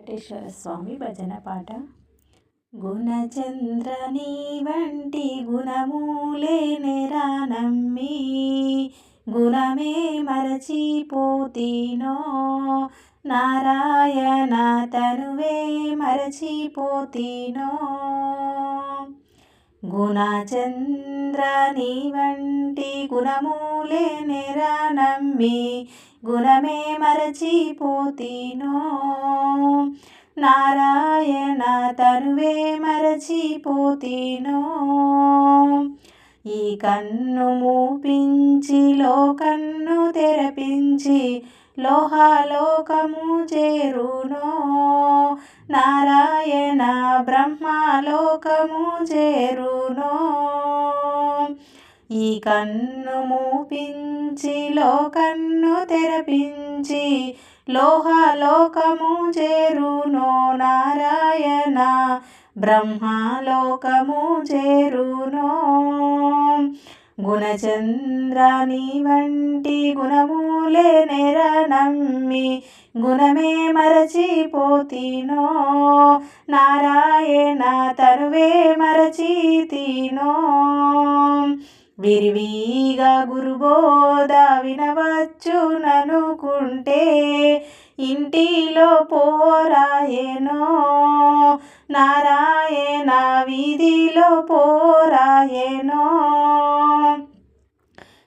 వెంకటేశ్వర స్వామి భజన పాట. గుణచంద్ర నీ వంటి గుణములేనెరా నమ్మి, గుణమే మరచిపోతినో నారాయణ తనువే మరచిపోతినో. గుణచంద్ర నీ వంటి గుణములేనెరా నమ్మి, గుణమే మరచిపోతినో నారాయణ తనువే మరచిపోతినో. ఈ కన్ను మూపించి లోకన్ను తెరపించి లోహాలోకము చేరునో నారాయణ బ్రహ్మలోకము చేరునో. ఈ కన్ను మూపించి లోకన్ను తెరపించి లోహలోకము చేరునో నారాయణ బ్రహ్మలోకము చేరునో. గుణచంద్ర నీ వంటి గుణములేనెరా నమ్మి, గుణమే మరచిపోతినో నారాయణ తనువే మరచితినో. విరివిగా గురుబోధ వినవచ్చుననుకుంటే ఇంటిలో పోరాయెనో నారాయణ వీధిలో పోరాయెనో.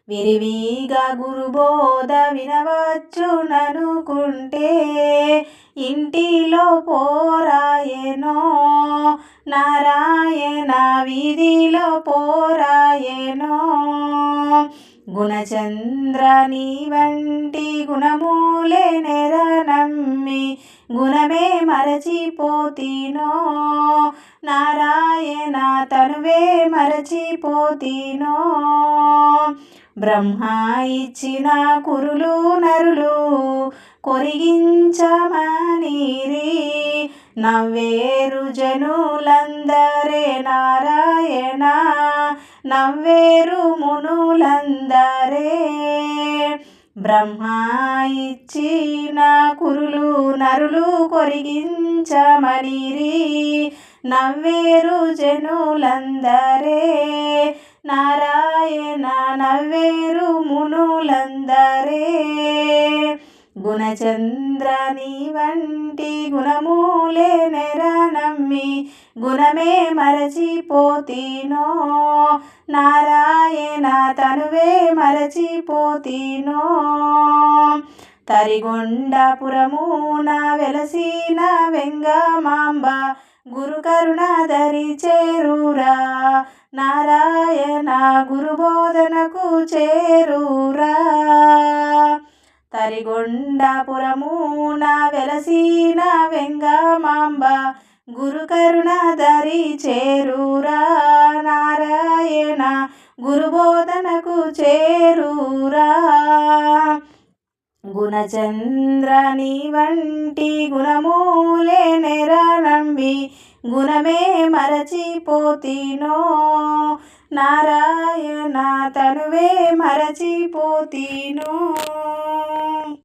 విరివిగా గురుబోధ వినవచ్చుననుకుంటే ఇంటిలో పోరాయెనో నారాయణ వీధిలో పోరాయెనో. గుణచంద్ర నీ వంటి గుణములేనెరా నమ్మి, గుణమే మరచిపోతినో నారాయణ తనువే మరచిపోతినో. బ్రహ్మ ఇచ్చిన కురులు నరులు కొరిగించమనిరి, నవ్వేరు జనులందరే నారాయణ నవ్వేరు మునులందరే. బ్రహ్మ ఇచ్చిన కురులు నరులు కొరిగించమనిరి, నవ్వేరు జనులందరే నారాయణ నవ్వేరు మునులందరే. గుణచంద్ర నీ వంటి గుణములేనెరా నమ్మి, గుణమే మరచిపోతినో నారాయణ తనువే మరచిపోతినో. తరిగొండపురమున వెలసిన వెంగమాంబ గురుకరుణాధరి చేరురా నారాయణ గురుబోధనకు చేరురా. తరిగొండపురమున వెలసిన వెంగమాంబ గురుకరుణాధరి చేరురా నారాయణ గురుబోధనకు చేరురా. గుణచంద్ర నీ వంటి గుణములేనెరా నమ్మి, గుణమే మరచిపోతినో నారాయణ తనువే మరచిపోతినో.